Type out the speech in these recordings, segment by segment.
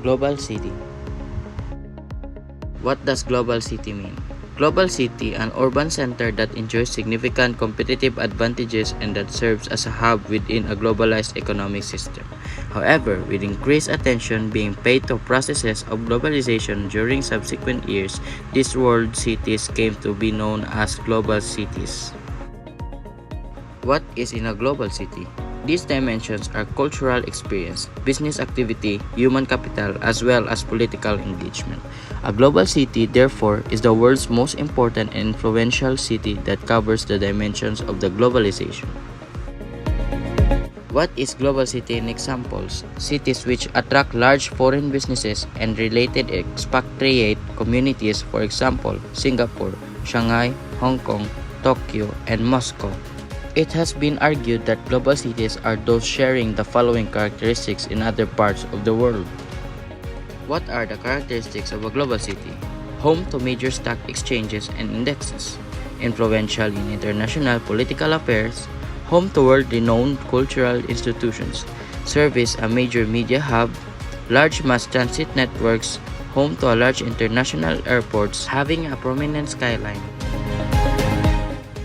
Global city. What does global city mean? Global city, an urban center that enjoys significant competitive advantages and that serves as a hub within a globalized economic system. However, with increased attention being paid to processes of globalization during subsequent years, these world cities came to be known as global cities. What is in a global city? These dimensions are cultural experience, business activity, human capital, as well as political engagement. A global city, therefore, is the world's most important and influential city that covers the dimensions of the globalization. What is global city in examples? Cities which attract large foreign businesses and related expatriate communities, for example, Singapore, Shanghai, Hong Kong, Tokyo, and Moscow. It has been argued that global cities are those sharing the following characteristics in other parts of the world. What are the characteristics of a global city? Home to major stock exchanges and indexes, influential in international political affairs, home to world-renowned cultural institutions, service a major media hub, large mass transit networks, home to a large international airports, having a prominent skyline.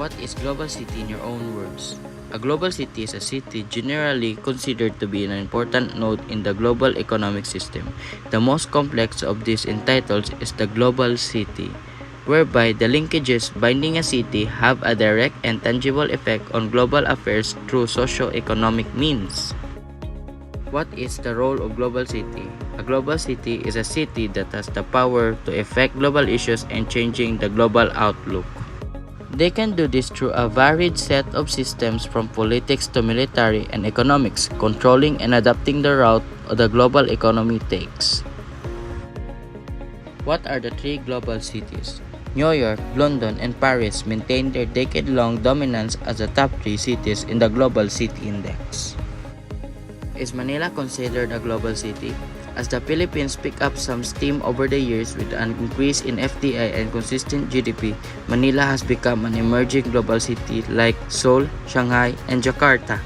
What is global city in your own words? A global city is a city generally considered to be an important node in the global economic system. The most complex of these entitles is the global city, whereby the linkages binding a city have a direct and tangible effect on global affairs through socio-economic means. What is the role of global city? A global city is a city that has the power to affect global issues and changing the global outlook. They can do this through a varied set of systems from politics to military and economics, controlling and adapting the route the global economy takes. What are the three global cities? New York, London, and Paris maintain their decade-long dominance as the top three cities in the Global City Index. Is Manila considered a global city? As the Philippines pick up some steam over the years with an increase in FDI and consistent GDP, Manila has become an emerging global city like Seoul, Shanghai, and Jakarta.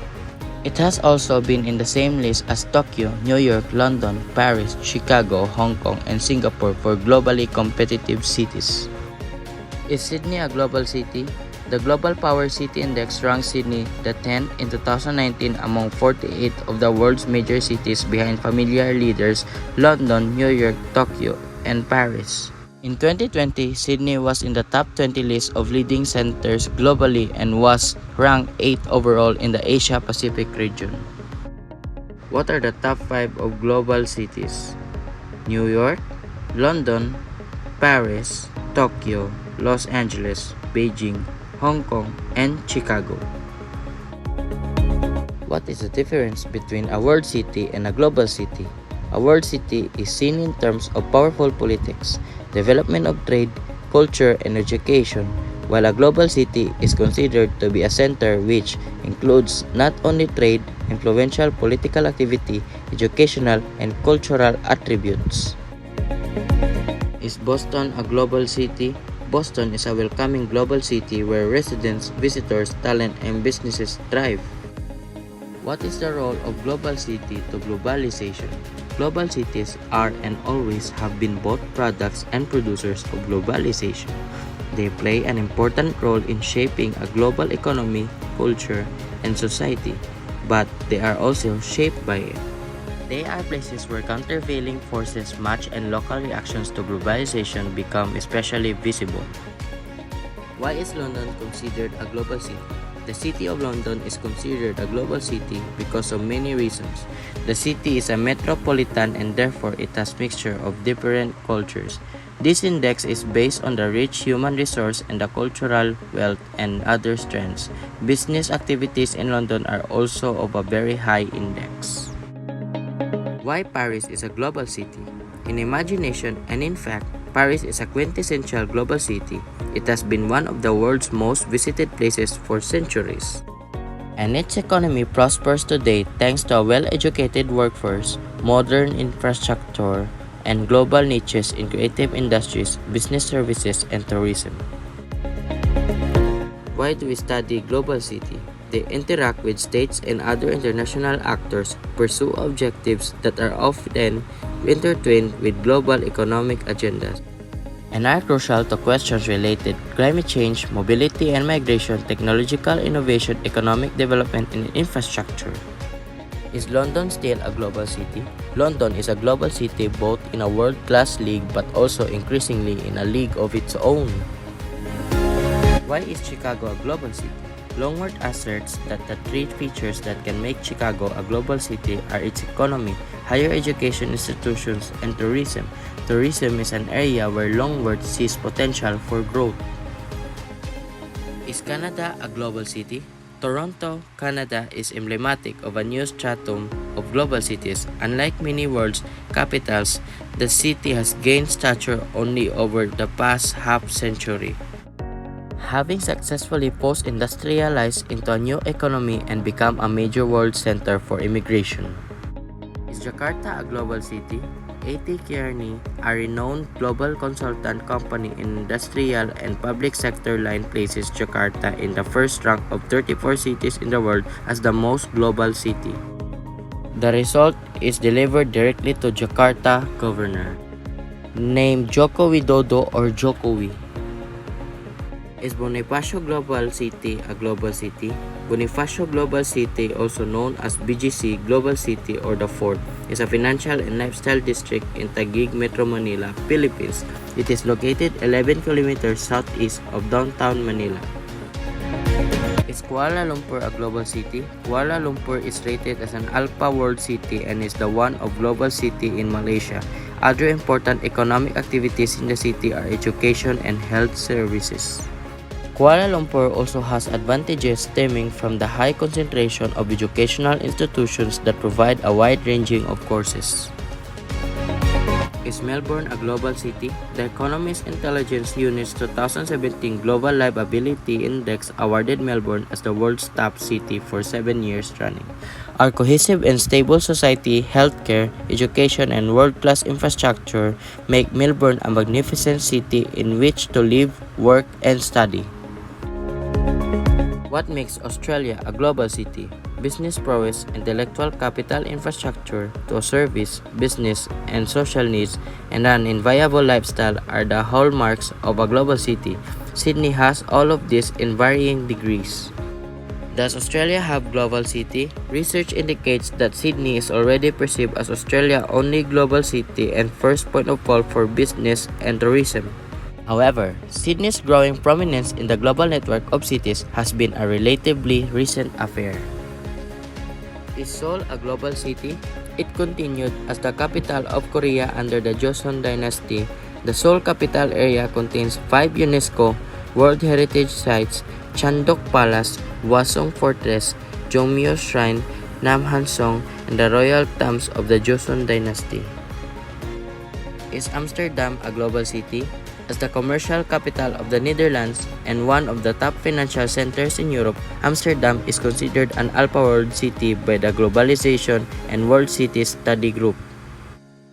It has also been in the same list as Tokyo, New York, London, Paris, Chicago, Hong Kong, and Singapore for globally competitive cities. Is Sydney a global city? The Global Power City Index ranks Sydney the 10th in 2019 among 48 of the world's major cities behind familiar leaders London, New York, Tokyo, and Paris. In 2020, Sydney was in the top 20 list of leading centers globally and was ranked 8th overall in the Asia-Pacific region. What are the top 5 of global cities? New York, London, Paris, Tokyo, Los Angeles, Beijing, Hong Kong, and Chicago. What is the difference between a world city and a global city? A world city is seen in terms of powerful politics, development of trade, culture, and education, while a global city is considered to be a center which includes not only trade, influential political activity, educational, and cultural attributes. Is Boston a global city? Boston is a welcoming global city where residents, visitors, talent, and businesses thrive. What is the role of global city to globalization? Global cities are and always have been both products and producers of globalization. They play an important role in shaping a global economy, culture, and society, but they are also shaped by it. They are places where countervailing forces match and local reactions to globalization become especially visible. Why is London considered a global city? The city of London is considered a global city because of many reasons. The city is a metropolitan and therefore it has mixture of different cultures. This index is based on the rich human resource and the cultural wealth and other strengths. Business activities in London are also of a very high index. Why Paris is a global city? In imagination and in fact, Paris is a quintessential global city. It has been one of the world's most visited places for centuries. And its economy prospers today thanks to a well-educated workforce, modern infrastructure, and global niches in creative industries, business services, and tourism. Why do we study global city? They interact with states and other international actors, pursue objectives that are often intertwined with global economic agendas and are crucial to questions related to climate change, mobility and migration, technological innovation, economic development, and infrastructure. Is London still a global city? London is a global city both in a world-class league but also increasingly in a league of its own. Why is Chicago a global city? Longworth asserts that the three features that can make Chicago a global city are its economy, higher education institutions, and tourism. Tourism is an area where Longworth sees potential for growth. Is Canada a global city? Toronto, Canada is emblematic of a new stratum of global cities. Unlike many world capitals, the city has gained stature only over the past half-century, having successfully post-industrialized into a new economy and become a major world center for immigration. Is Jakarta a global city? A.T. Kearney, a renowned global consultant company in industrial and public sector line, places Jakarta in the first rank of 34 cities in the world as the most global city. The result is delivered directly to Jakarta governor. Name Joko Widodo or Jokowi. Is Bonifacio Global City a global city? Bonifacio Global City, also known as BGC Global City or the Fourth, is a financial and lifestyle district in Taguig, Metro Manila, Philippines. It is located 11 kilometers southeast of downtown Manila. Is Kuala Lumpur a global city? Kuala Lumpur is rated as an Alpha World City and is the one of global city in Malaysia. Other important economic activities in the city are education and health services. Kuala Lumpur also has advantages stemming from the high concentration of educational institutions that provide a wide ranging of courses. Is Melbourne a global city? The Economist Intelligence Unit's 2017 Global Livability Index awarded Melbourne as the world's top city for 7 years running. Our cohesive and stable society, healthcare, education, and world-class infrastructure make Melbourne a magnificent city in which to live, work, and study. What makes Australia a global city? Business prowess, intellectual capital, infrastructure to service, business, and social needs, and an enviable lifestyle are the hallmarks of a global city. Sydney has all of this in varying degrees. Does Australia have global city? Research indicates that Sydney is already perceived as Australia's only global city and first point of call for business and tourism. However, Sydney's growing prominence in the global network of cities has been a relatively recent affair. Is Seoul a global city? It continued as the capital of Korea under the Joseon dynasty. The Seoul capital area contains 5 UNESCO World Heritage Sites: Chandok Palace, Hwasong Fortress, Jongmyo Shrine, Namhansong, and the royal tombs of the Joseon dynasty. Is Amsterdam a global city? As the commercial capital of the Netherlands and one of the top financial centers in Europe, Amsterdam is considered an Alpha World City by the Globalization and World Cities Study Group.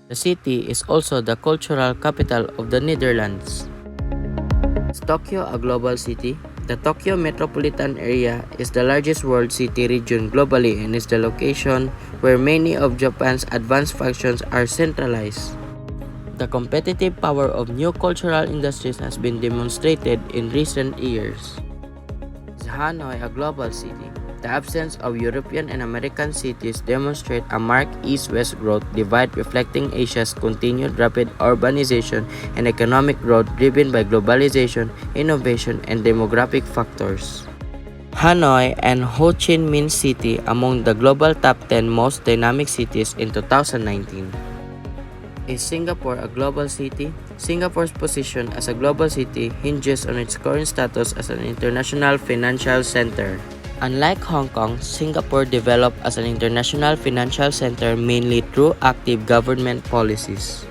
The city is also the cultural capital of the Netherlands. Is Tokyo a global city? The Tokyo metropolitan area is the largest world city region globally and is the location where many of Japan's advanced functions are centralized. The competitive power of new cultural industries has been demonstrated in recent years. Is Hanoi a global city? The absence of European and American cities demonstrate a marked east-west growth divide reflecting Asia's continued rapid urbanization and economic growth driven by globalization, innovation, and demographic factors. Hanoi and Ho Chi Minh City among the global top 10 most dynamic cities in 2019. Is Singapore a global city? Singapore's position as a global city hinges on its current status as an international financial center. Unlike Hong Kong, Singapore developed as an international financial center mainly through active government policies.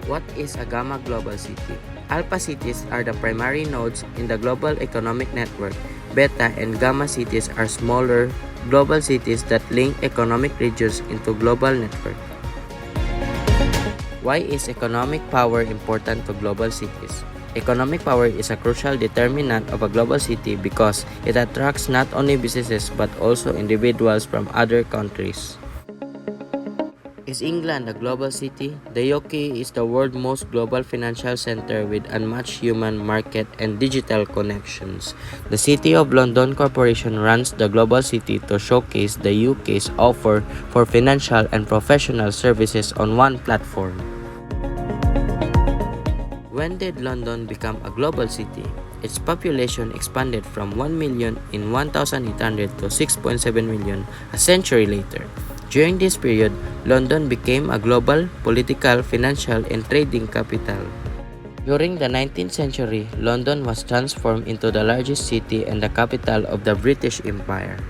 What is a Gamma global city? Alpha cities are the primary nodes in the global economic network. Beta and Gamma cities are smaller global cities that link economic regions into global network. Why is economic power important to global cities? Economic power is a crucial determinant of a global city because it attracts not only businesses but also individuals from other countries. Is England a global city? The UK is the world's most global financial center with unmatched human market and digital connections. The City of London Corporation runs the Global City to showcase the UK's offer for financial and professional services on one platform. When did London become a global city? Its population expanded from 1 million in 1800 to 6.7 million a century later. During this period, London became a global political, financial, and trading capital. During the 19th century, London was transformed into the largest city and the capital of the British Empire.